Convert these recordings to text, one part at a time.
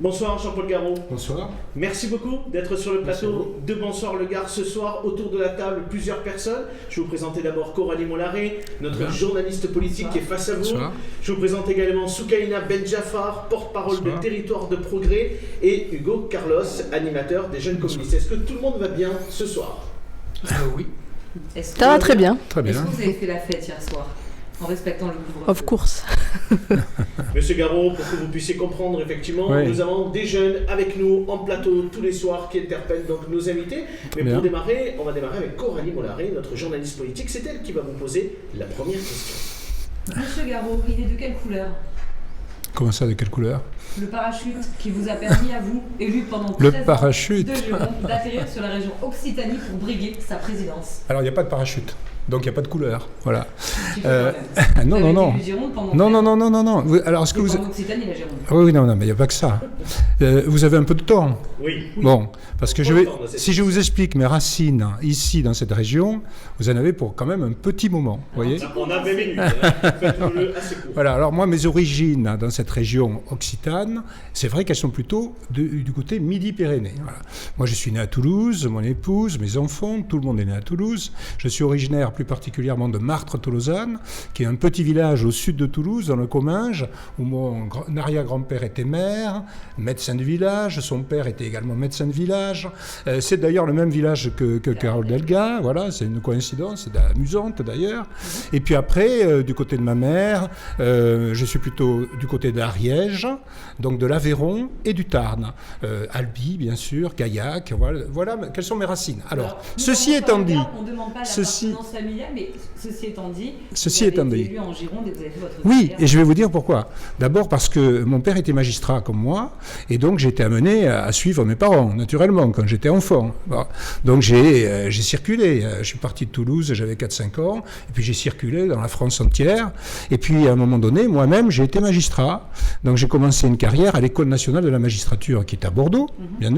Bonsoir Jean-Paul Garot. Bonsoir. Merci beaucoup d'être sur le plateau de Bonsoir le Gard ce soir. Autour de la table, plusieurs personnes. Je vais vous présenter d'abord Coralie Molaré, notre journaliste politique qui est face à vous. Bonsoir. Je vous présente également Soukaina Benjafar, porte-parole de Territoire de Progrès, et Hugo Carlos, animateur des Jeunes Communistes. Est-ce que tout le monde va bien ce soir? Oui. Ça va très bien. Très bien. Est-ce que vous avez fait la fête hier soir en respectant le couvre-feu? Of course. Monsieur Garot, pour que vous puissiez comprendre, effectivement, Oui. nous avons des jeunes avec nous en plateau tous les soirs qui interpellent donc nos invités. Mais Bien. pour démarrer, on va démarrer avec Coralie Molaré, notre journaliste politique. C'est elle qui va vous poser la première question. Monsieur Garot, il est de quelle couleur? Comment ça, de quelle couleur? Le parachute qui vous a permis à vous, élu pendant Le 13 ans parachute. de Gironde, d'atterrir sur la région Occitanie pour briguer sa présidence. Alors, il n'y a pas de parachute. Donc, il n'y a pas de couleur. Voilà. Qui fait quand même. Non, Vous non, avez non. élu Gironde pendant Non, 13 non, ans. non, non, non, non. Alors, est-ce que Et vous... pendant Occitanie, la Gironde. Oui, non, non, mais il n'y a pas que ça. Vous avez un peu de temps. Oui. Bon, parce que Pas le temps de cette si je vous explique mes racines ici, dans cette région, vous en avez pour quand même un petit moment, vous voyez. On a 20 minutes, hein. Faites-le assez court. Voilà, alors moi, mes origines dans cette région occitane, c'est vrai qu'elles sont plutôt du côté Midi-Pyrénées. Voilà. Moi, je suis né à Toulouse, mon épouse, mes enfants, tout le monde est né à Toulouse. Je suis originaire plus particulièrement de Martres-Tolosane, qui est un petit village au sud de Toulouse, dans le Comminges, où mon arrière-grand-père était maire, médecin du village, son père était également médecin de village. C'est d'ailleurs le même village que Carole Delga, voilà, c'est une coïncidence, c'est amusante d'ailleurs. Et puis après, du côté de ma mère, je suis plutôt du côté de l'Ariège, donc de l'Aveyron et du Tarn. Albi, bien sûr, Gaillac, voilà quelles sont mes racines. Alors, ceci étant dit, On ne demande pas la ceci- appartenance familiale, mais ceci étant dit, Ceci vous avez étant été dit. élu en Gironde et vous avez fait votre oui, carrière. et je vais vous dire pourquoi. D'abord parce que mon père était magistrat comme moi, et donc j'ai été amené à suivre mes parents, naturellement, quand j'étais enfant. Bon. Donc j'ai circulé. Je suis parti de Toulouse, j'avais 4-5 ans, et puis j'ai circulé dans la France entière. Et puis à un moment donné, moi-même, j'ai été magistrat. Donc j'ai commencé une carrière à l'École nationale de la magistrature, qui est à Bordeaux, bien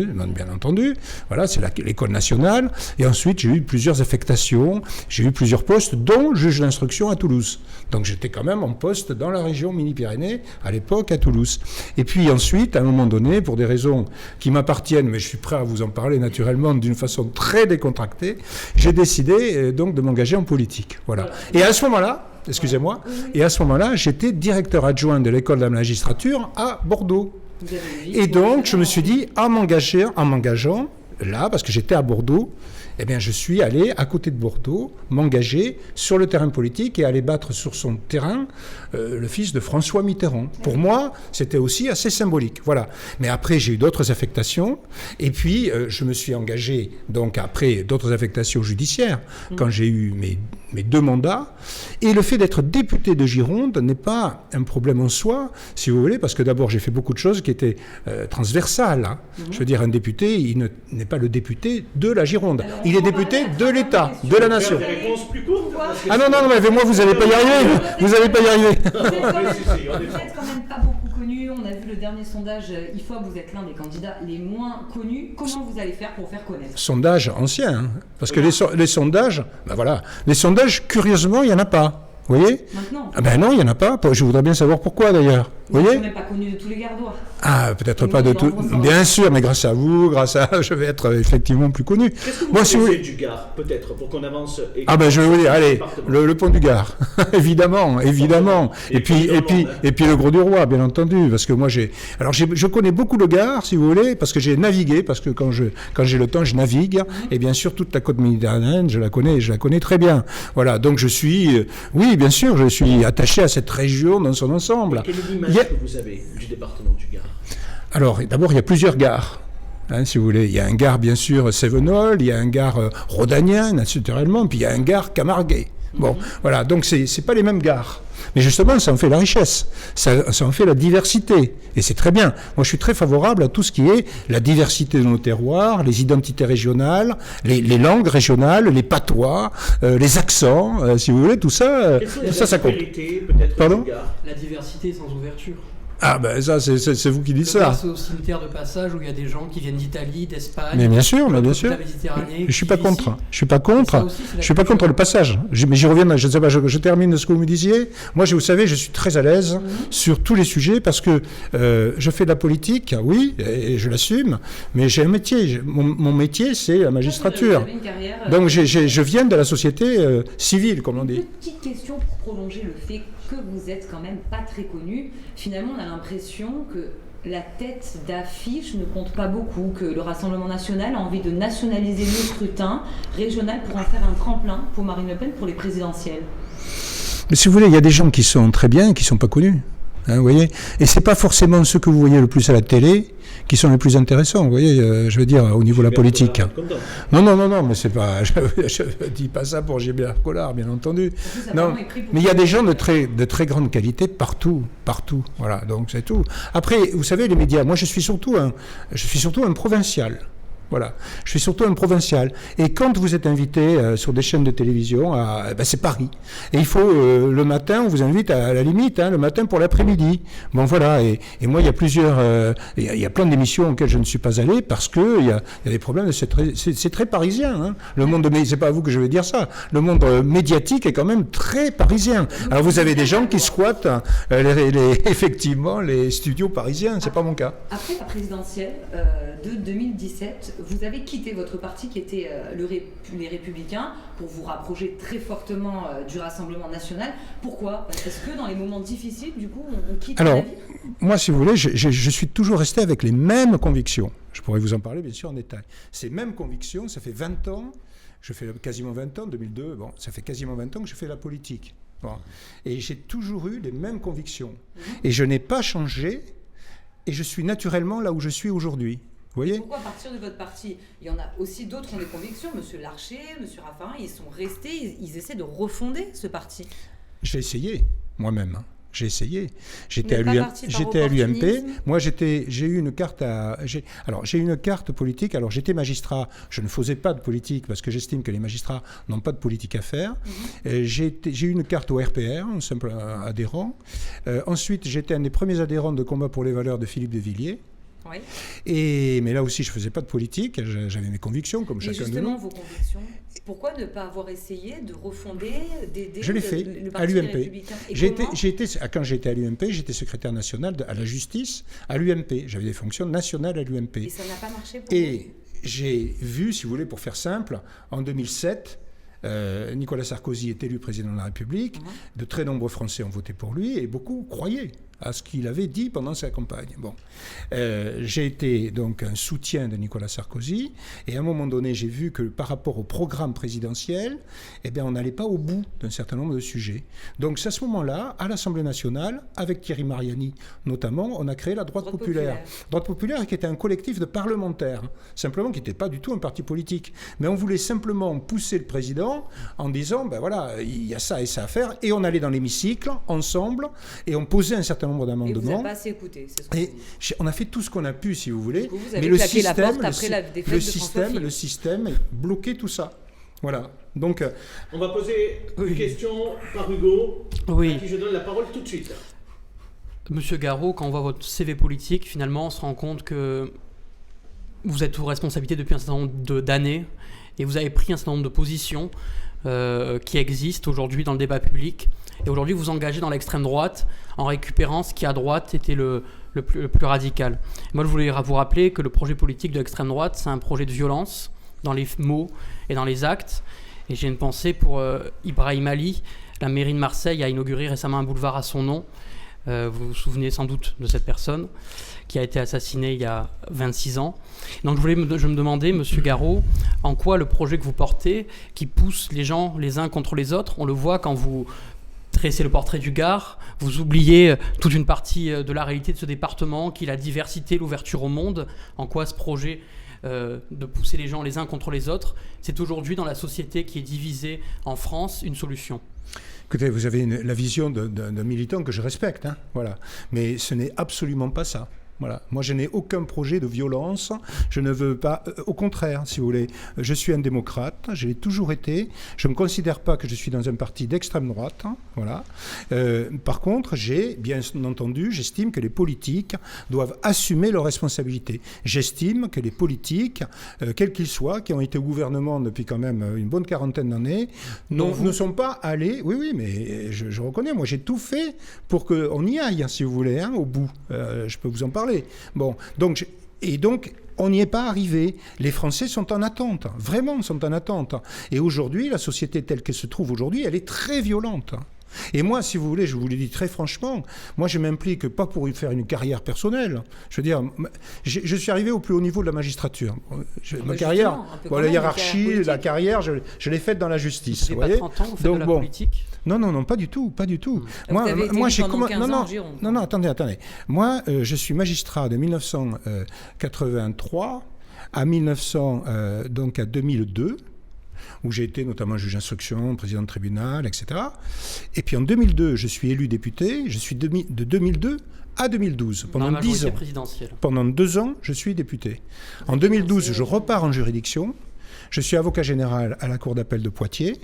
entendu. Voilà, c'est l'École nationale. Et ensuite, j'ai eu plusieurs affectations, j'ai eu plusieurs postes, dont juge d'instruction à Toulouse. Donc j'étais quand même en poste dans la région Midi-Pyrénées, à l'époque à Toulouse. Et puis ensuite, à un moment donné, pour des raisons qui m'appartiennent, mais je suis prêt à vous en parler naturellement d'une façon très décontractée, j'ai décidé donc de m'engager en politique. Voilà. Et à ce moment-là, excusez-moi, et à ce moment-là, j'étais directeur adjoint de l'école de la magistrature à Bordeaux. Vous avez une vie Et donc, je me professionnelle. suis dit, en m'engageant, là, parce que j'étais à Bordeaux, eh bien, je suis allé à côté de Bordeaux, m'engager sur le terrain politique et aller battre sur son terrain le fils de François Mitterrand. Pour moi, c'était aussi assez symbolique. Voilà. Mais après, j'ai eu d'autres affectations. Et puis, je me suis engagé, donc après, d'autres affectations judiciaires, quand j'ai eu mes 2 mandats. Et le fait d'être député de Gironde n'est pas un problème en soi, si vous voulez, parce que d'abord, j'ai fait beaucoup de choses qui étaient transversales. Hein. Je veux dire, un député, il n'est pas le député de la Gironde. Alors, Il on est va député parler de à l'État, travers de la la nation. Des réponses plus courtes parce que Ah non, non, non, mais avec moi, vous n'allez pas y arriver. Vous n'allez pas y arriver. Vous êtes quand même- Si, si, on est vous êtes quand même pas beaucoup connu. On a vu le dernier sondage IFOP, vous êtes l'un des candidats les moins connus. Comment vous allez faire pour faire connaître? Sondage ancien, hein, parce que les sondages, ben voilà, les sondages, curieusement, il n'y en a pas. Vous voyez? Maintenant, Ah ben non, il n'y en a pas. Je voudrais bien savoir pourquoi d'ailleurs. Vous vous voyez? n'êtes pas connu de tous les Gardois. Ah, peut-être Et pas nous, de dans tout. le bon sens. Bien sûr, mais grâce à vous, je vais être effectivement plus connu. Qu'est-ce que vous Moi, si vous connaissez voulez. du Gard, peut-être, pour qu'on avance et Ah ben je vais vous dire, allez, département. le pont du Gard, évidemment. Et puis dans le monde, hein. Et puis le Gros du Roi, bien entendu, parce que moi je connais beaucoup le Gard, si vous voulez, parce que j'ai navigué, parce que quand j'ai le temps, je navigue, et bien sûr toute la côte méditerranéenne, je la connais très bien. Voilà, donc oui, bien sûr, je suis attaché à cette région dans son ensemble. Quelle est l'image Il y a- que vous avez du département du Gard? Alors, d'abord, il y a plusieurs gares. Hein, si vous voulez, il y a un gare bien sûr Cévenol, il y a un gare rhodanien naturellement, puis il y a un gare Camarguais. Bon, voilà, donc c'est pas les mêmes gares. Mais justement, ça en fait la richesse, ça en fait la diversité, et c'est très bien. Moi, je suis très favorable à tout ce qui est la diversité de nos terroirs, les identités régionales, les langues régionales, les patois, les accents, si vous voulez, tout ça, Quelles sont tout les ça, ça compte. aspérités, peut-être, Pardon du Gard? La diversité sans ouverture. Ah ben ça, c'est vous qui dites ça. C'est au cimetière de passage où il y a des gens qui viennent d'Italie, d'Espagne. Mais bien sûr, de bien sûr. la Méditerranée. Je suis pas contre. Ici. Je suis pas contre. Ça aussi, Je suis pas contre le passage. Mais j'y reviens. Je sais pas. Je termine ce que vous me disiez. Moi, vous savez, je suis très à l'aise sur tous les sujets parce que je fais de la politique, oui, et je l'assume. Mais j'ai un métier. Mon métier, c'est la magistrature. Vous avez une carrière, Donc, je viens de la société civile, comme on dit. Petite question pour prolonger le fait que vous êtes quand même pas très connu. Finalement, on a l'impression que la tête d'affiche ne compte pas beaucoup, que le Rassemblement national a envie de nationaliser le scrutin régional pour en faire un tremplin pour Marine Le Pen pour les présidentielles. Mais si vous voulez, il y a des gens qui sont très bien et qui ne sont pas connus. Hein, vous voyez, et c'est pas forcément ceux que vous voyez le plus à la télé qui sont les plus intéressants, vous voyez, je veux dire, au niveau de la politique. Non, mais c'est pas, je dis pas ça pour Gilbert Collard, bien entendu. Non, mais il y a des gens de très grande qualité partout, voilà, donc c'est tout. Après, vous savez, les médias, moi je suis surtout un provincial. Voilà, je suis surtout un provincial. Et quand vous êtes invité sur des chaînes de télévision, c'est Paris. Et il faut, le matin, on vous invite à la limite, le matin pour l'après-midi. Bon, voilà, et moi, il y a plusieurs... Il y a plein d'émissions auxquelles je ne suis pas allé parce qu'il y a des problèmes. C'est très parisien. Hein. Le monde, mais c'est pas à vous que je vais dire ça. Le monde médiatique est quand même très parisien. Alors, vous avez des gens qui squattent effectivement les studios parisiens. C'est pas mon cas. Après la présidentielle de 2017, vous avez quitté votre parti qui était les Républicains pour vous rapprocher très fortement du Rassemblement national. Pourquoi ? Parce que dans les moments difficiles, du coup, on quitte la vie. Alors, moi, si vous voulez, je suis toujours resté avec les mêmes convictions. Je pourrais vous en parler, bien sûr, en détail. Ces mêmes convictions, ça fait 20 ans, je fais quasiment 20 ans, 2002, bon, ça fait quasiment 20 ans que je fais la politique. Bon. Et j'ai toujours eu les mêmes convictions. Et je n'ai pas changé, et je suis naturellement là où je suis aujourd'hui. Vous voyez ? Pourquoi partir de votre parti ? Il y en a aussi d'autres qui ont des convictions. Monsieur Larcher, Monsieur Raffarin, ils sont restés, ils essaient de refonder ce parti. J'ai essayé, moi-même. J'ai essayé. J'étais à l'UMP. Moi, j'ai eu une carte j'ai eu une carte politique. Alors, j'étais magistrat. Je ne faisais pas de politique parce que j'estime que les magistrats n'ont pas de politique à faire. J'ai eu une carte au RPR, un simple adhérent. Ensuite, j'étais un des premiers adhérents de Combat pour les valeurs de Philippe de Villiers. Oui. Mais là aussi, je ne faisais pas de politique, j'avais mes convictions, comme chacun de nous. Et justement, vos convictions, pourquoi ne pas avoir essayé de refonder, d'aider je l'ai fait, le à parti l'UMP. des Républicains ? Quand j'étais à l'UMP, j'étais secrétaire national à la justice à l'UMP. J'avais des fonctions nationales à l'UMP. Et ça n'a pas marché pour vous ? J'ai vu, si vous voulez, pour faire simple, en 2007... Nicolas Sarkozy est élu président de la République, de très nombreux Français ont voté pour lui et beaucoup croyaient à ce qu'il avait dit pendant sa campagne. Bon. J'ai été donc un soutien de Nicolas Sarkozy et à un moment donné, j'ai vu que par rapport au programme présidentiel, on n'allait pas au bout d'un certain nombre de sujets. Donc c'est à ce moment-là, à l'Assemblée nationale, avec Thierry Mariani notamment, on a créé la Droite populaire. Droite populaire qui était un collectif de parlementaires, simplement qui n'était pas du tout un parti politique. Mais on voulait simplement pousser le président en disant, il y a ça et ça à faire, et on allait dans l'hémicycle, ensemble, et on posait un certain nombre d'amendements. Et vous n'avez pas assez écouté, c'est ce que on a fait tout ce qu'on a pu, si vous voulez, coup, vous avez mais le système bloquait tout ça. Voilà. Donc, on va poser une question par Hugo, à qui je donne la parole tout de suite. Monsieur Garot, quand on voit votre CV politique, finalement, on se rend compte que vous êtes sous responsabilité depuis un certain nombre d'années et vous avez pris un certain nombre de positions qui existent aujourd'hui dans le débat public. Et aujourd'hui, vous vous engagez dans l'extrême droite en récupérant ce qui, à droite, était le plus radical. Moi, je voulais vous rappeler que le projet politique de l'extrême droite, c'est un projet de violence dans les mots et dans les actes. Et j'ai une pensée pour Ibrahim Ali. La mairie de Marseille a inauguré récemment un boulevard à son nom. Vous vous souvenez sans doute de cette personne qui a été assassinée il y a 26 ans. Donc je me demandais, Monsieur Garot, en quoi le projet que vous portez, qui pousse les gens les uns contre les autres, on le voit quand vous tracez le portrait du Gard, vous oubliez toute une partie de la réalité de ce département, qui est la diversité, l'ouverture au monde. En quoi ce projet de pousser les gens les uns contre les autres, c'est aujourd'hui dans la société qui est divisée en France une solution? Écoutez, vous avez la vision d'un militant que je respecte, voilà. Mais ce n'est absolument pas ça. Voilà. Moi, je n'ai aucun projet de violence. Je ne veux pas... au contraire, si vous voulez. Je suis un démocrate. Je l'ai toujours été. Je ne considère pas que je suis dans un parti d'extrême droite. Voilà. Par contre, bien entendu, j'estime que les politiques doivent assumer leurs responsabilités. J'estime que les politiques, quels qu'ils soient, qui ont été au gouvernement depuis quand même une bonne quarantaine d'années, ne sont pas allés... Oui, mais je reconnais. Moi, j'ai tout fait pour qu'on y aille, si vous voulez, au bout. Je peux vous en parler. Bon, donc, on n'y est pas arrivé. Les Français sont en attente, vraiment sont en attente. Et aujourd'hui, la société telle qu'elle se trouve aujourd'hui, elle est très violente. Et moi, si vous voulez, je vous le dis très franchement, moi je m'implique pas pour faire une carrière personnelle. Je veux dire, je suis arrivé au plus haut niveau de la magistrature. Ma carrière, la hiérarchie, la carrière, je l'ai faite dans la justice. Vous n'avez pas 30 ans, vous faites de la politique ? Non, pas du tout, pas du tout. Moi, j'ai pendant 15 ans en Gironde. Non, attendez. Moi, je suis magistrat de 1983 à 2002. Où j'ai été notamment juge d'instruction, président de tribunal, etc. Et puis en 2002, je suis élu député. Je suis de 2002 à 2012, pendant 10 ans. Pendant 2 ans, je suis député. En 2012, je repars en juridiction. Je suis avocat général à la Cour d'appel de Poitiers.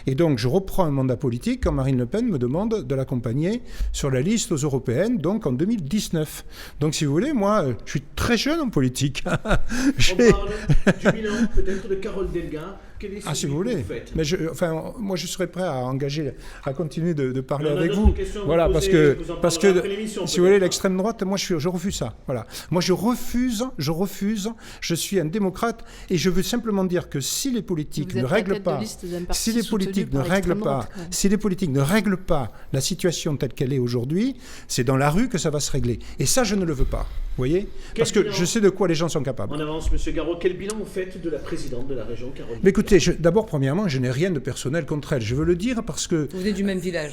Et donc, je reprends un mandat politique quand Marine Le Pen me demande de l'accompagner sur la liste aux européennes, donc en 2019. Donc, si vous voulez, moi, je suis très jeune en politique. On parle du bilan peut-être de Carole Delga. Si vous voulez. Mais moi, je serais prêt à continuer de parler avec vous. Voilà, parce que si vous voulez, l'extrême droite, moi, je refuse ça. Voilà. Moi, je refuse. Je suis un démocrate et je veux simplement dire que si les politiques ne règlent pas, si les politiques ne règlent pas la situation telle qu'elle est aujourd'hui, c'est dans la rue que ça va se régler. Et ça, je ne le veux pas. Vous voyez ? Parce que je sais de quoi les gens sont capables. On avance, M. Garot. Quel bilan vous faites de la présidente de la région, Carole ? Mais écoutez, d'abord, premièrement, je n'ai rien de personnel contre elle. Je veux le dire parce que... Vous venez du même village.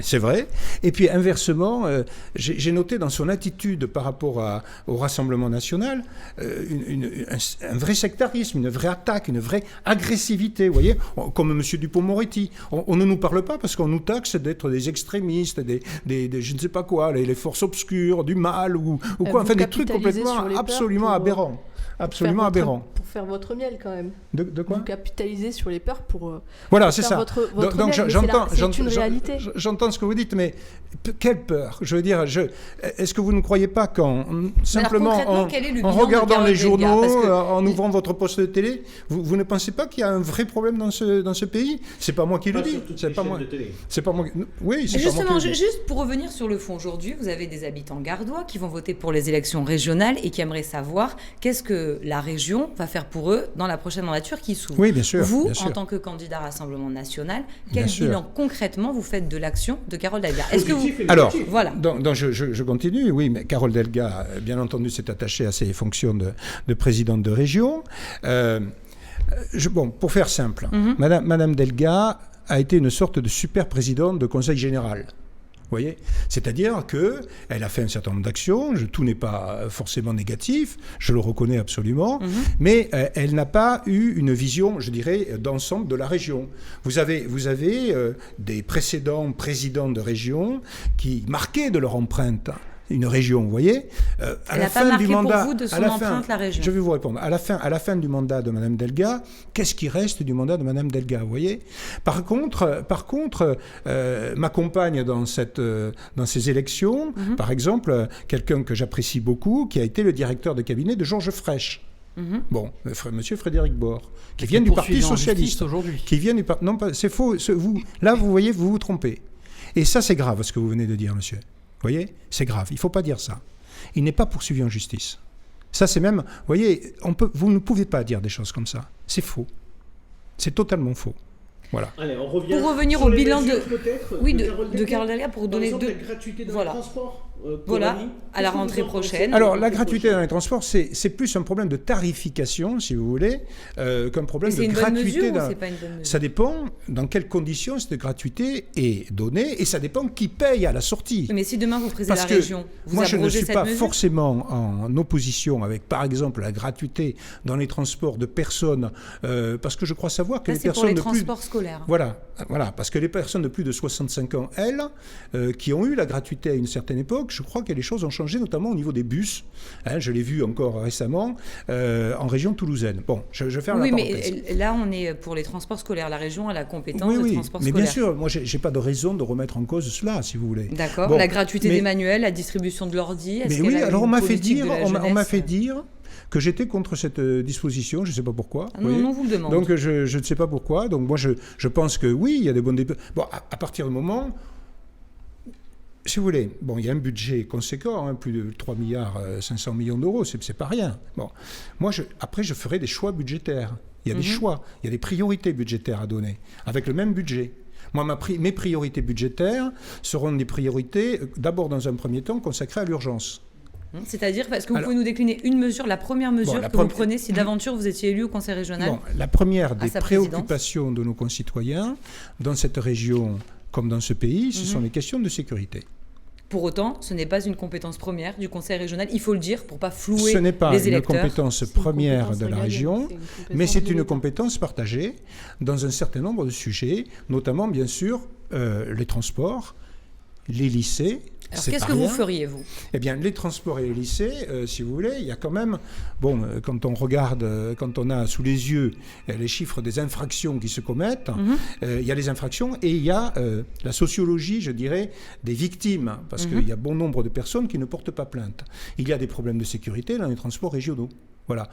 C'est vrai. Et puis, inversement, j'ai noté dans son attitude par rapport au Rassemblement national un vrai sectarisme, une vraie attaque, une vraie agressivité, vous voyez, comme M. Dupond-Moretti. On ne nous parle pas parce qu'on nous taxe d'être des extrémistes, des je ne sais pas quoi, les forces obscures, du mal ou quoi. Enfin, des trucs complètement absolument aberrants. Absolument aberrant. Pour faire votre miel quand même. De quoi ? Vous capitalisez sur les peurs pour. Voilà, c'est ça. Votre donc miel, c'est une réalité. J'entends ce que vous dites, mais quelle peur ? Je veux dire, est-ce que vous ne croyez pas qu'en simplement en regardant les journaux, en ouvrant votre poste de télé, vous ne pensez pas qu'il y a un vrai problème dans ce pays ? C'est pas moi qui le dis. C'est pas moi. C'est pas moi. Oui, c'est pas moi. Justement, juste pour revenir sur le fond, aujourd'hui, vous avez des habitants gardois qui vont voter pour les élections régionales et qui aimeraient savoir qu'est-ce que la région va faire pour eux dans la prochaine mandature qui s'ouvre. Oui, bien sûr. Vous, bien sûr. En tant que candidat Rassemblement national, quel bilan concrètement vous faites de l'action de Carole Delga ? Est-ce que vous... Alors, voilà. Donc je continue, oui, mais Carole Delga, bien entendu, s'est attachée à ses fonctions de présidente de région. Pour faire simple, Madame Delga a été une sorte de super présidente de conseil général. Vous voyez ? C'est-à-dire qu'elle a fait un certain nombre d'actions, tout n'est pas forcément négatif, je le reconnais absolument, mais elle n'a pas eu une vision, je dirais, d'ensemble de la région. Vous avez des précédents présidents de région qui marquaient de leur empreinte une région, vous voyez. Elle n'a pas marqué pour vous de son empreinte la région. Je vais vous répondre. À la fin du mandat de Mme Delga, qu'est-ce qui reste du mandat de Mme Delga, vous voyez ? Par contre, ma compagne dans ces élections, par exemple, quelqu'un que j'apprécie beaucoup, qui a été le directeur de cabinet de Georges Frêche. Bon, Monsieur Frédéric Bord, qui vient du Parti socialiste aujourd'hui. Qui vient du non, c'est faux. Là, vous voyez, vous vous trompez. Et ça, c'est grave, ce que vous venez de dire, monsieur. Vous voyez, c'est grave. Il ne faut pas dire ça. Il n'est pas poursuivi en justice. Ça, c'est même... Vous voyez, vous ne pouvez pas dire des choses comme ça. C'est faux. C'est totalement faux. Voilà. Allez, on revient pour revenir au bilan de Carole Delga, pour donner la gratuité dans les transports. À la rentrée prochaine. Alors, la gratuité dans les transports, c'est plus un problème de tarification, si vous voulez, qu'un problème de gratuité. C'est une bonne mesure ou c'est pas une bonne mesure ? Ça dépend dans quelles conditions cette gratuité est donnée et ça dépend qui paye à la sortie. Mais si demain vous présidez la région, vous moi je ne suis pas mesure forcément en opposition avec, par exemple, la gratuité dans les transports de personnes, parce que je crois savoir que là, les personnes pour les transports scolaires. Voilà, parce que les personnes de plus de 65 ans, elles, qui ont eu la gratuité à une certaine époque, l'époque, je crois que les choses ont changé, notamment au niveau des bus. Hein, je l'ai vu encore récemment en région toulousaine. Bon, je ferme la parenthèse. Oui, mais là, on est pour les transports scolaires. La région a la compétence de transport mais scolaire. bien sûr, moi, j'ai pas de raison de remettre en cause cela, si vous voulez. D'accord. Bon, la gratuité des manuels, la distribution de l'ordi. Mais oui, alors on m'a fait dire que j'étais contre cette disposition, je ne sais pas pourquoi. Non, vous le demandez. Donc je ne sais pas pourquoi. Donc moi je pense que oui, il y a des bonnes dépenses. Bon, à partir du moment, si vous voulez, bon, il y a un budget conséquent, hein, plus de 3 milliards 500 millions d'euros, c'est pas rien. Bon, moi après je ferai des choix budgétaires. Il y a des choix, il y a des priorités budgétaires à donner, avec le même budget. Moi, mes priorités budgétaires seront des priorités, d'abord dans un premier temps, consacrées à l'urgence. C'est-à-dire, est-ce que vous pouvez nous décliner une mesure, la première mesure que vous prenez si d'aventure vous étiez élu au Conseil régional? La première des préoccupations de nos concitoyens, dans cette région comme dans ce pays, ce sont les questions de sécurité. Pour autant, ce n'est pas une compétence première du Conseil régional, il faut le dire pour ne pas flouer les électeurs. Ce n'est pas une compétence première de la région, mais c'est une compétence partagée dans un certain nombre de sujets, notamment bien sûr les transports, les lycées. Alors qu'est-ce que vous feriez, vous? Eh bien, les transports et les lycées, si vous voulez, il y a quand même... Bon, quand on regarde, quand on a sous les yeux les chiffres des infractions qui se commettent, il y a les infractions et il y a la sociologie, je dirais, des victimes, parce qu'il y a bon nombre de personnes qui ne portent pas plainte. Il y a des problèmes de sécurité dans les transports régionaux. Voilà,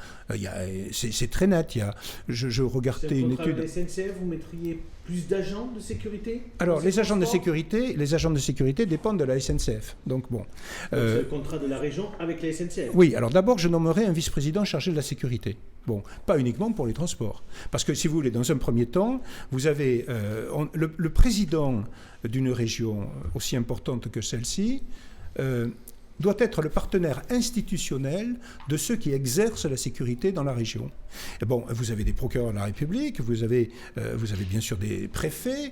c'est très net. Je regardais une étude. La SNCF, vous mettriez plus d'agents de sécurité? Alors, les agents de sécurité dépendent de la SNCF. Donc bon. C'est le contrat de la région avec la SNCF. Oui. Alors d'abord, je nommerai un vice-président chargé de la sécurité. Bon, pas uniquement pour les transports, parce que si vous voulez, dans un premier temps, vous avez le président d'une région aussi importante que celle-ci. Doit être le partenaire institutionnel de ceux qui exercent la sécurité dans la région. Et bon, vous avez des procureurs de la République, vous avez bien sûr des préfets,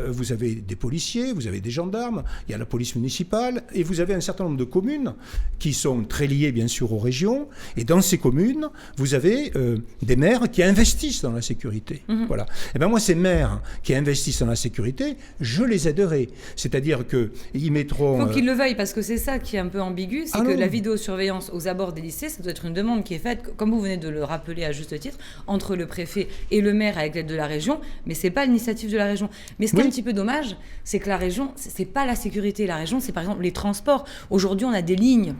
vous avez des policiers, vous avez des gendarmes, il y a la police municipale, et vous avez un certain nombre de communes qui sont très liées bien sûr aux régions, et dans ces communes, vous avez des maires qui investissent dans la sécurité. Voilà. Et bien moi, ces maires qui investissent dans la sécurité, je les aiderai. C'est-à-dire qu'ils mettront... Il faut qu'ils le veuillent, parce que c'est ça qui est un peu ambigu, c'est que la vidéosurveillance aux abords des lycées, ça doit être une demande qui est faite, comme vous venez de le rappeler à juste titre, entre le préfet et le maire avec l'aide de la région, mais c'est pas l'initiative de la région. Mais ce qui est un petit peu dommage, c'est que la région, c'est pas la sécurité. La région, c'est par exemple les transports. Aujourd'hui, on a des lignes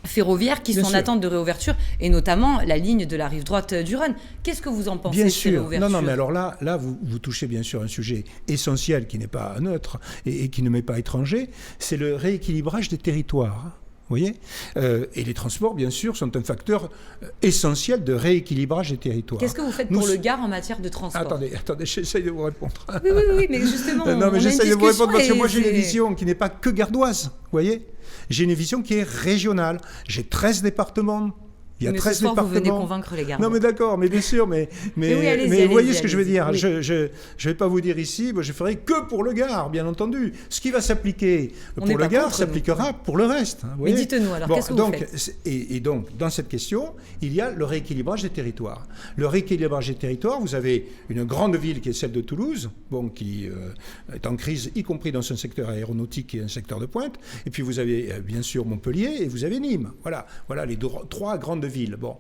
ferroviaires qui sont en attente de réouverture, et notamment la ligne de la rive droite du Rhône. Qu'est-ce que vous en pensez de cette réouverture? Non, mais alors là vous touchez bien sûr un sujet essentiel qui n'est pas neutre et qui ne m'est pas étranger, c'est le rééquilibrage des territoires. Vous voyez, et les transports, bien sûr, sont un facteur essentiel de rééquilibrage des territoires. Qu'est-ce que vous faites pour le Gard en matière de transport? Attendez, j'essaye de vous répondre. Oui, mais justement, non, mais j'essaye de vous répondre parce que moi, j'ai une vision qui n'est pas que gardoise, vous voyez. J'ai une vision qui est régionale. J'ai 13 départements. Il y a 13 départements. Vous venez convaincre les Gardois. Non, mais d'accord, mais bien sûr, mais vous voyez ce que je veux dire. Oui. Je ne vais pas vous dire ici, je ferai que pour le Gard, bien entendu. Ce qui va s'appliquer pour le Gard s'appliquera pour le reste. Mais dites-nous alors, qu'est-ce que vous faites? Et donc, dans cette question, il y a le rééquilibrage des territoires. Le rééquilibrage des territoires, vous avez une grande ville qui est celle de Toulouse, qui est en crise, y compris dans son secteur aéronautique qui est un secteur de pointe. Et puis vous avez bien sûr Montpellier et vous avez Nîmes. Voilà les trois grandes villes. Bon,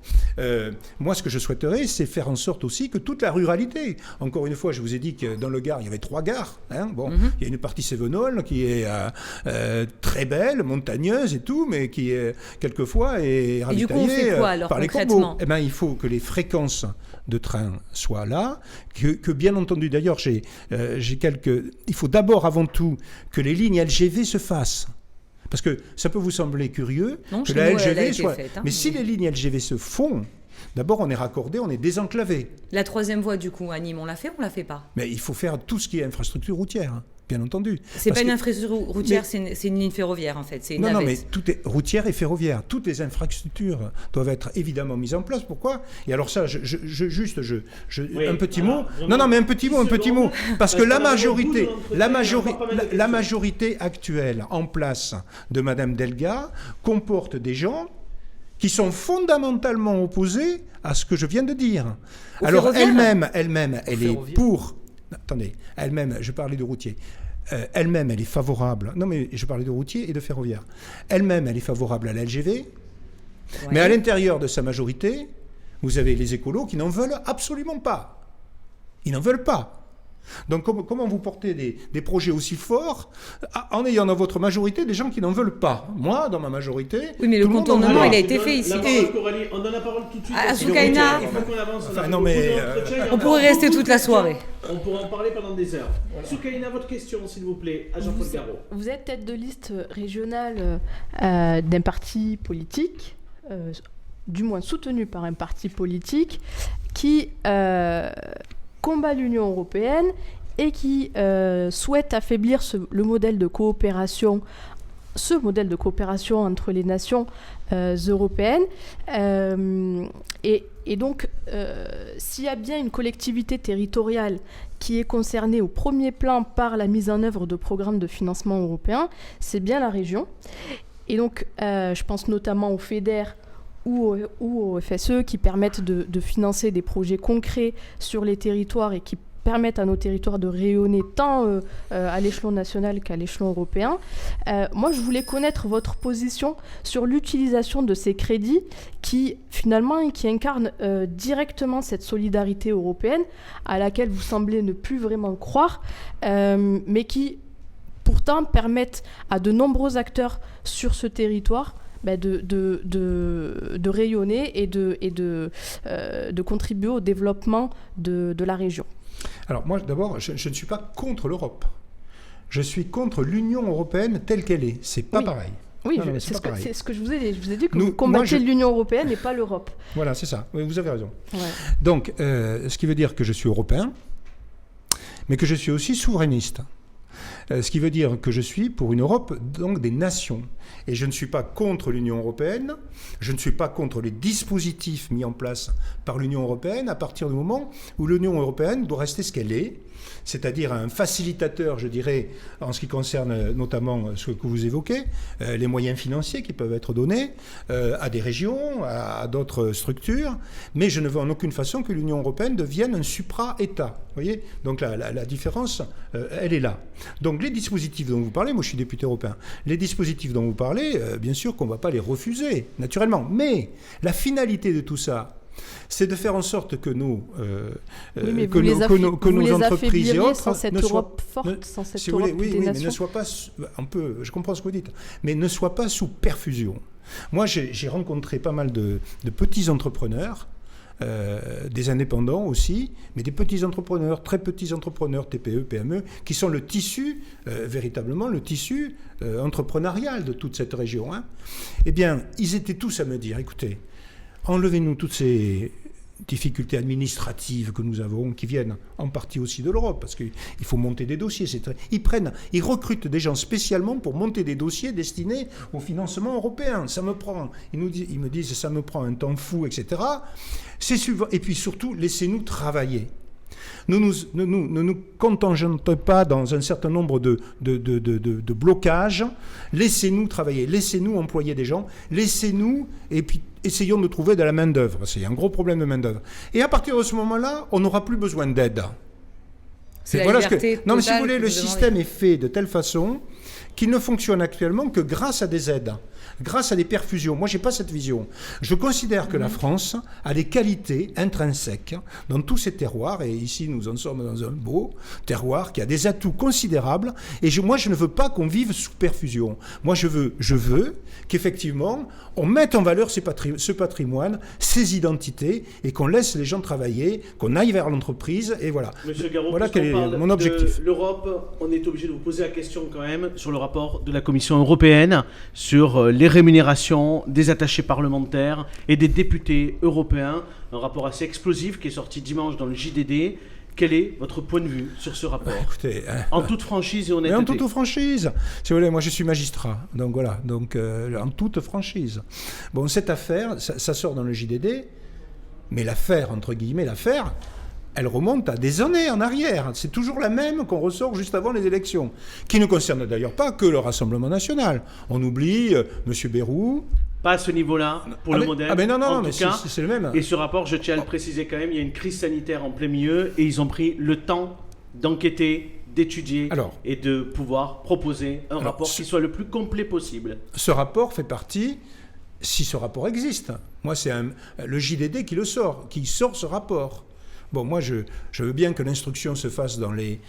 moi, ce que je souhaiterais, c'est faire en sorte aussi que toute la ruralité, encore une fois, je vous ai dit que dans le Gard, il y avait 3 gares. Il y a une partie Cévenol qui est très belle, montagneuse et tout, mais qui quelquefois est ravitaillée et du coup, on fait quoi, alors, par les corbeaux. Eh bien, il faut que les fréquences de train soient là, que bien entendu, d'ailleurs, il faut d'abord, avant tout, que les lignes LGV se fassent. Parce que ça peut vous sembler curieux que la LGV soit... Mais si les lignes LGV se font, d'abord on est raccordé, on est désenclavé. La 3e voie du coup à Nîmes, on la fait ou on la fait pas? Mais il faut faire tout ce qui est infrastructure routière, bien entendu. C'est pas une infrastructure routière, c'est une ligne ferroviaire en fait, c'est une navette. Non, mais tout est routière et ferroviaire. Toutes les infrastructures doivent être évidemment mises en place. Pourquoi? Et alors ça, un petit mot. Non, mais un petit mot. Parce que la majorité actuelle en place de Madame Delga comporte des gens qui sont fondamentalement opposés à ce que je viens de dire. Alors elle-même, elle est pour... Attendez, elle-même, je parlais de routier. elle-même, elle est favorable. Non, mais je parlais de routier et de ferroviaire. Elle-même, elle est favorable à la LGV. Ouais. Mais à l'intérieur de sa majorité, vous avez les écolos qui n'en veulent absolument pas. Ils n'en veulent pas. Donc comment vous portez des projets aussi forts en ayant dans votre majorité des gens qui n'en veulent pas? Moi, dans ma majorité... Oui, mais le contournement, il a été fait ici. On donne la parole tout de suite. À Soukaina. Il faut qu'on avance. On pourrait rester toute la soirée. On pourrait en parler pendant des heures. Voilà. Soukaina, votre question, s'il vous plaît, à Jean-Paul Garot. Vous êtes tête de liste régionale d'un parti politique, du moins soutenu par un parti politique, qui... combat l'Union européenne et qui souhaite affaiblir ce modèle de coopération entre les nations européennes. Et donc, s'il y a bien une collectivité territoriale qui est concernée au premier plan par la mise en œuvre de programmes de financement européens, c'est bien la région. Et donc, je pense notamment au FEDER, ou au FSE, qui permettent de financer des projets concrets sur les territoires et qui permettent à nos territoires de rayonner tant à l'échelon national qu'à l'échelon européen. Moi, je voulais connaître votre position sur l'utilisation de ces crédits qui, finalement, qui incarnent directement cette solidarité européenne à laquelle vous semblez ne plus vraiment croire, mais qui, pourtant, permettent à de nombreux acteurs sur ce territoire de rayonner et de contribuer au développement de la région. Alors moi, d'abord, je ne suis pas contre l'Europe. Je suis contre l'Union européenne telle qu'elle est. C'est pas pareil. Oui, c'est ce que je vous ai dit. Je vous ai dit que vous combattez l'Union européenne et pas l'Europe. Voilà, c'est ça. Oui, vous avez raison. Ouais. Donc, ce qui veut dire que je suis européen, mais que je suis aussi souverainiste. Ce qui veut dire que je suis pour une Europe donc des nations. Et je ne suis pas contre l'Union européenne, je ne suis pas contre les dispositifs mis en place par l'Union européenne à partir du moment où l'Union européenne doit rester ce qu'elle est, c'est-à-dire un facilitateur, je dirais, en ce qui concerne notamment ce que vous évoquez, les moyens financiers qui peuvent être donnés à des régions, à d'autres structures, mais je ne veux en aucune façon que l'Union européenne devienne un supra-État. Vous voyez ? Donc la différence, elle est là. Donc les dispositifs dont vous parlez, moi je suis député européen, les dispositifs dont vous parlez, bien sûr qu'on ne va pas les refuser, naturellement. Mais la finalité de tout ça, c'est de faire en sorte que nos entreprises et autres sans cette Europe forte, sans cette Europe des nations. Mais ne soient pas je comprends ce que vous dites, mais ne soient pas sous perfusion. Moi, j'ai rencontré pas mal de petits entrepreneurs, des indépendants aussi, mais des petits entrepreneurs, très petits entrepreneurs, TPE, PME, qui sont le tissu, véritablement le tissu entrepreneurial de toute cette région. Hein. Eh bien, ils étaient tous à me dire, écoutez, enlevez-nous toutes ces difficultés administratives que nous avons, qui viennent en partie aussi de l'Europe, parce qu'il faut monter des dossiers. Ils recrutent des gens spécialement pour monter des dossiers destinés au financement européen. Ils me disent, ça me prend un temps fou, etc. Et puis surtout, laissez-nous travailler. Ne nous contingentons pas dans un certain nombre de blocages. Laissez-nous travailler, laissez-nous employer des gens, laissez-nous, et puis essayons de trouver de la main-d'œuvre. C'est un gros problème de main-d'œuvre. Et à partir de ce moment-là, on n'aura plus besoin d'aide. Non, mais si vous voulez, le système est fait de telle façon qu'il ne fonctionne actuellement que grâce à des aides, grâce à des perfusions. Moi, je n'ai pas cette vision. Je considère que la France a des qualités intrinsèques dans tous ces terroirs, et ici, nous en sommes dans un beau terroir qui a des atouts considérables, et moi, je ne veux pas qu'on vive sous perfusion. Moi, je veux qu'effectivement, on mette en valeur ce patrimoine, ces identités, et qu'on laisse les gens travailler, qu'on aille vers l'entreprise, et voilà. Monsieur Garot, voilà quel est mon objectif. L'Europe, on est obligé de vous poser la question quand même sur le rapport de la Commission européenne sur les rémunérations des attachés parlementaires et des députés européens. Un rapport assez explosif qui est sorti dimanche dans le JDD. Quel est votre point de vue sur ce rapport ? Écoutez, en toute franchise et honnêteté. En toute franchise. Si vous voulez, moi je suis magistrat. Donc voilà, en toute franchise. Bon, cette affaire, ça sort dans le JDD, mais l'affaire, entre guillemets, elle remonte à des années en arrière. C'est toujours la même qu'on ressort juste avant les élections, qui ne concerne d'ailleurs pas que le Rassemblement national. On oublie M. Bayrou. Pas à ce niveau-là, pour le modèle. Mais non, en mais tout cas, c'est le même. Et ce rapport, je tiens à le préciser quand même, il y a une crise sanitaire en plein milieu et ils ont pris le temps d'enquêter, d'étudier et de pouvoir proposer un rapport qui soit le plus complet possible. Ce rapport fait partie, si ce rapport existe. Moi, c'est le JDD qui sort ce rapport. Bon, moi, je veux bien que l'instruction se fasse dans les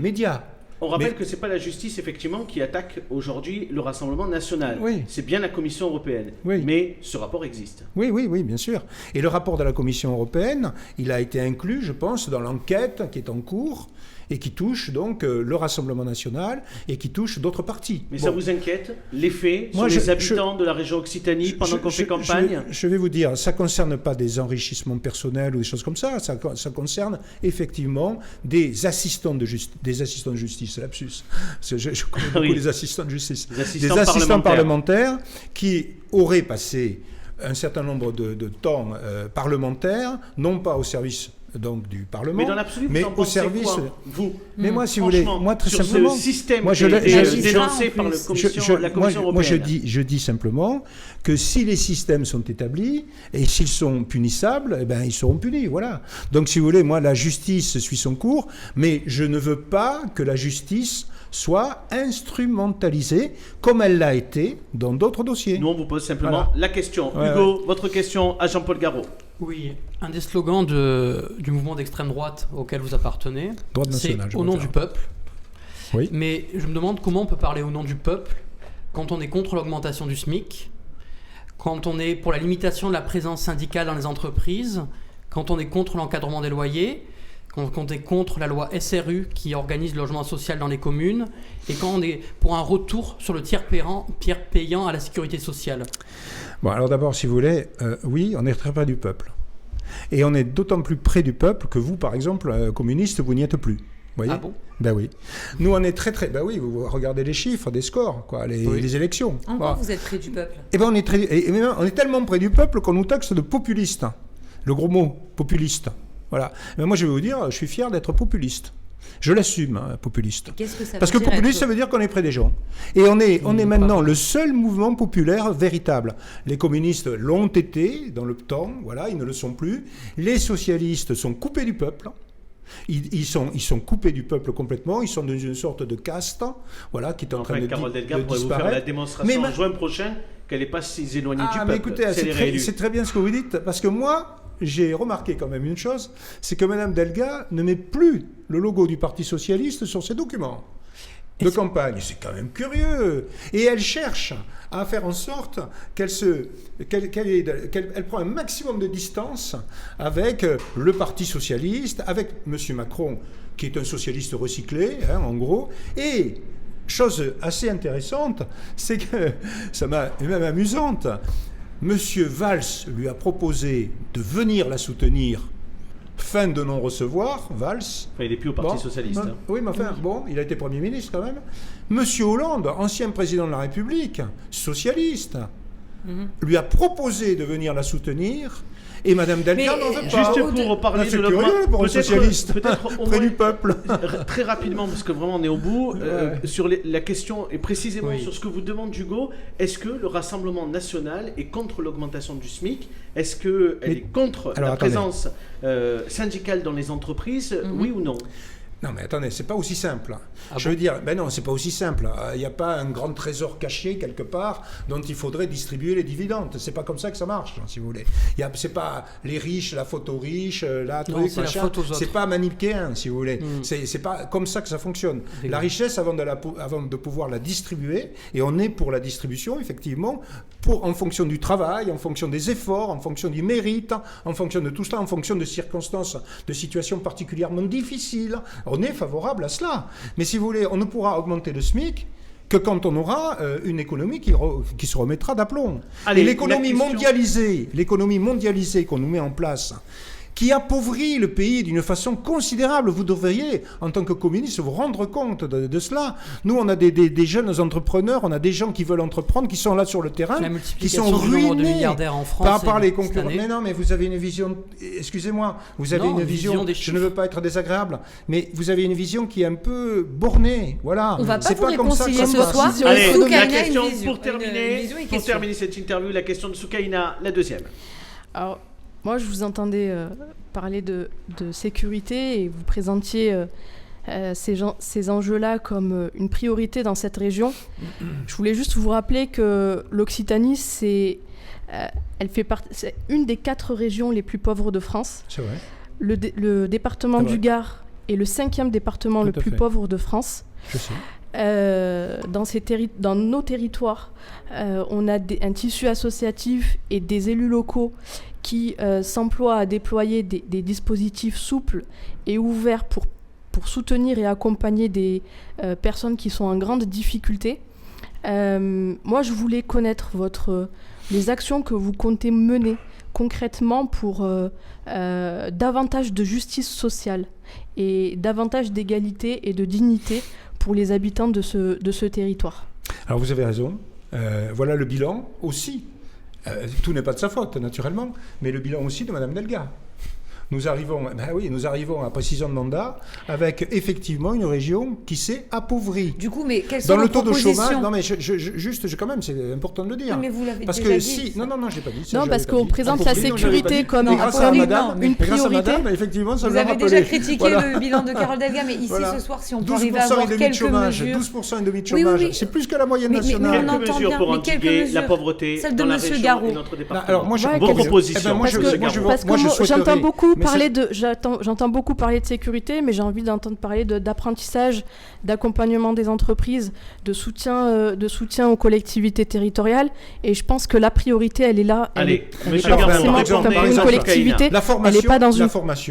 médias. On rappelle que ce n'est pas la justice, effectivement, qui attaque aujourd'hui le Rassemblement national. Oui. C'est bien la Commission européenne. Oui. Mais ce rapport existe. Oui, bien sûr. Et le rapport de la Commission européenne, il a été inclus, je pense, dans l'enquête qui est en cours et qui touche donc le Rassemblement national et qui touche d'autres partis. Mais ça vous inquiète, l'effet sur les habitants de la région Occitanie pendant qu'on fait campagne? Je vais vous dire, ça ne concerne pas des enrichissements personnels ou des choses comme ça, ça concerne effectivement des assistants de justice, lapsus. Je connais beaucoup les assistants de justice. Des assistants parlementaires qui auraient passé un certain nombre de temps parlementaires, non pas au service donc du Parlement, mais au service. Vous, mais moi, si vous voulez, moi très sur simplement, ce système moi qui a été dénoncé par la Commission européenne. Moi, je dis simplement que si les systèmes sont établis et s'ils sont punissables, eh ben ils seront punis. Voilà. Donc, si vous voulez, moi, la justice suit son cours, mais je ne veux pas que la justice soit instrumentalisée comme elle l'a été dans d'autres dossiers. Nous, on vous pose simplement la question. Hugo, votre question à Jean-Paul Garot. Oui, un des slogans du mouvement d'extrême droite auquel vous appartenez, c'est « Au nom du peuple ». Oui. Mais je me demande comment on peut parler au nom du peuple quand on est contre l'augmentation du SMIC, quand on est pour la limitation de la présence syndicale dans les entreprises, quand on est contre l'encadrement des loyers, quand on est contre la loi SRU qui organise le logement social dans les communes, et quand on est pour un retour sur le tiers payant à la sécurité sociale. Bon, alors d'abord, si vous voulez, oui, on est très près du peuple. Et on est d'autant plus près du peuple que vous, par exemple, communiste, vous n'y êtes plus. Vous voyez ? Ah bon ? Ben oui. Nous, on est très, très... Ben oui, vous regardez les chiffres des scores, quoi, les élections. En quoi vous êtes près du peuple ? Eh ben, on est tellement près du peuple qu'on nous taxe de populistes. Le gros mot, populiste. Voilà. Mais moi, je vais vous dire, je suis fier d'être populiste. Je l'assume, populiste. Qu'est-ce que ça veut Parce que dire populiste, ça veut dire qu'on est près des gens. Et on est maintenant le seul mouvement populaire véritable. Les communistes l'ont été dans le temps, voilà, ils ne le sont plus. Les socialistes sont coupés du peuple. Ils sont coupés du peuple complètement. Ils sont dans une sorte de caste, voilà, qui est en train de Carole Delga pourrait disparaître. vous faire la démonstration en juin prochain qu'elle n'est pas si éloignée du peuple. Mais écoutez, c'est très bien ce que vous dites, parce que moi, j'ai remarqué quand même une chose, c'est que Mme Delga ne met plus le logo du Parti Socialiste sur ses documents de campagne. C'est quand même curieux. Et elle cherche à faire en sorte qu'elle prend un maximum de distance avec le Parti Socialiste, avec M. Macron, qui est un socialiste recyclé, en gros, et... Chose assez intéressante, c'est que, ça m'a même amusante, Monsieur Valls lui a proposé de venir la soutenir, fin de non-recevoir, Valls. Enfin, il n'est plus au Parti Socialiste. Oui, mais enfin, il a été Premier ministre quand même. Monsieur Hollande, ancien président de la République, socialiste, lui a proposé de venir la soutenir. Et Mme Delga n'en veut pas. Juste pour parler de curieux pour un socialiste, près du peuple. Très rapidement, parce que vraiment on est au bout, sur la question, et précisément sur ce que vous demande Hugo, est-ce que le Rassemblement national est contre l'augmentation du SMIC ? Est-ce qu'elle est contre la présence syndicale dans les entreprises, oui ou non ? Non, mais attendez, c'est pas aussi simple. Je veux dire, non, c'est pas aussi simple. Il n'y a pas un grand trésor caché quelque part dont il faudrait distribuer les dividendes. C'est pas comme ça que ça marche, si vous voulez. C'est pas les riches, la faute aux riches, truc, machin. C'est pas manichéen, si vous voulez. C'est pas comme ça que ça fonctionne. La richesse, avant de pouvoir la distribuer, et on est pour la distribution, effectivement, en fonction du travail, en fonction des efforts, en fonction du mérite, en fonction de tout cela, en fonction de circonstances, de situations particulièrement difficiles. On est favorable à cela. Mais si vous voulez, on ne pourra augmenter le SMIC que quand on aura une économie qui se remettra d'aplomb. Et l'économie mondialisée qu'on nous met en place, qui appauvrit le pays d'une façon considérable. Vous devriez, en tant que communiste, vous rendre compte de cela. Nous, on a des jeunes entrepreneurs, on a des gens qui veulent entreprendre, qui sont là sur le terrain, qui sont ruinés de milliardaires en France par les concurrents. Mais non, mais vous avez une vision... Excusez-moi, vous avez une vision... Je ne veux pas être désagréable, mais vous avez une vision qui est un peu bornée. Voilà. On va pas vous réconcilier ce soir. Allez, la question pour terminer cette interview, la question de Soukaina, la deuxième. Alors... Moi, je vous entendais parler de sécurité et vous présentiez ces enjeux-là comme une priorité dans cette région. Je voulais juste vous rappeler que l'Occitanie, c'est une des 4 régions les plus pauvres de France. C'est vrai. Le département du Gard est le 5e département le plus pauvre de France. Je sais. Dans nos territoires, on a un tissu associatif et des élus locaux qui s'emploient à déployer des dispositifs souples et ouverts pour soutenir et accompagner des personnes qui sont en grande difficulté. Moi, je voulais connaître les actions que vous comptez mener concrètement pour davantage de justice sociale et davantage d'égalité et de dignité pour les habitants de ce territoire. Alors vous avez raison. Voilà le bilan aussi. Tout n'est pas de sa faute, naturellement, mais le bilan aussi de Mme Delga. Nous arrivons après 6 ans de mandat avec effectivement une région qui s'est appauvrie. Du coup, mais quelles sont dans vos le taux de chômage. Non, mais quand même, c'est important de le dire. Mais vous l'avez parce déjà que dit. Non, je l'ai pas dit. Non, parce qu'on présente la sécurité comme une priorité. Grâce à madame, effectivement, ça vous l'a avez rappelé. déjà critiqué le bilan de Carole Delga, mais ici ce soir, si on peut arriver à avoir quelques mesures. 12% et demi de chômage, c'est plus que la moyenne nationale. Quelques mesures pour endiguer la pauvreté dans la région et notre département. Alors moi, vos propositions. Parce que j'entends beaucoup parler de sécurité, mais j'ai envie d'entendre parler d'apprentissage, d'accompagnement des entreprises, de soutien aux collectivités territoriales. Et je pense que la priorité, elle est là. Elle est pas forcément pour une collectivité. Elle n'est pas dans une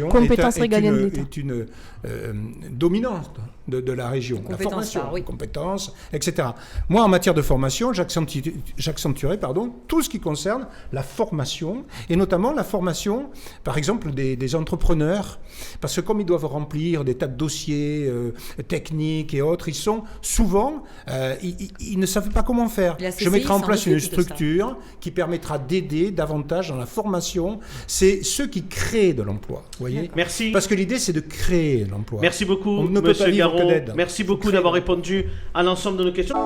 compétence régalienne de l'État. C'est une dominante de la région. La formation, compétences, etc. Moi, en matière de formation, j'accentuerai tout ce qui concerne la formation, et notamment la formation, par exemple, des entrepreneurs, parce que comme ils doivent remplir des tas de dossiers techniques et autres, ils sont souvent, ils ne savent pas comment faire. Je mettrai en place une structure qui permettra d'aider davantage dans la formation. C'est ceux qui créent de l'emploi, vous voyez. Merci. Parce que l'idée, c'est de créer l'emploi. Merci beaucoup, On ne peut pas vivre que d'aide. Merci beaucoup d'avoir répondu à l'ensemble de nos questions.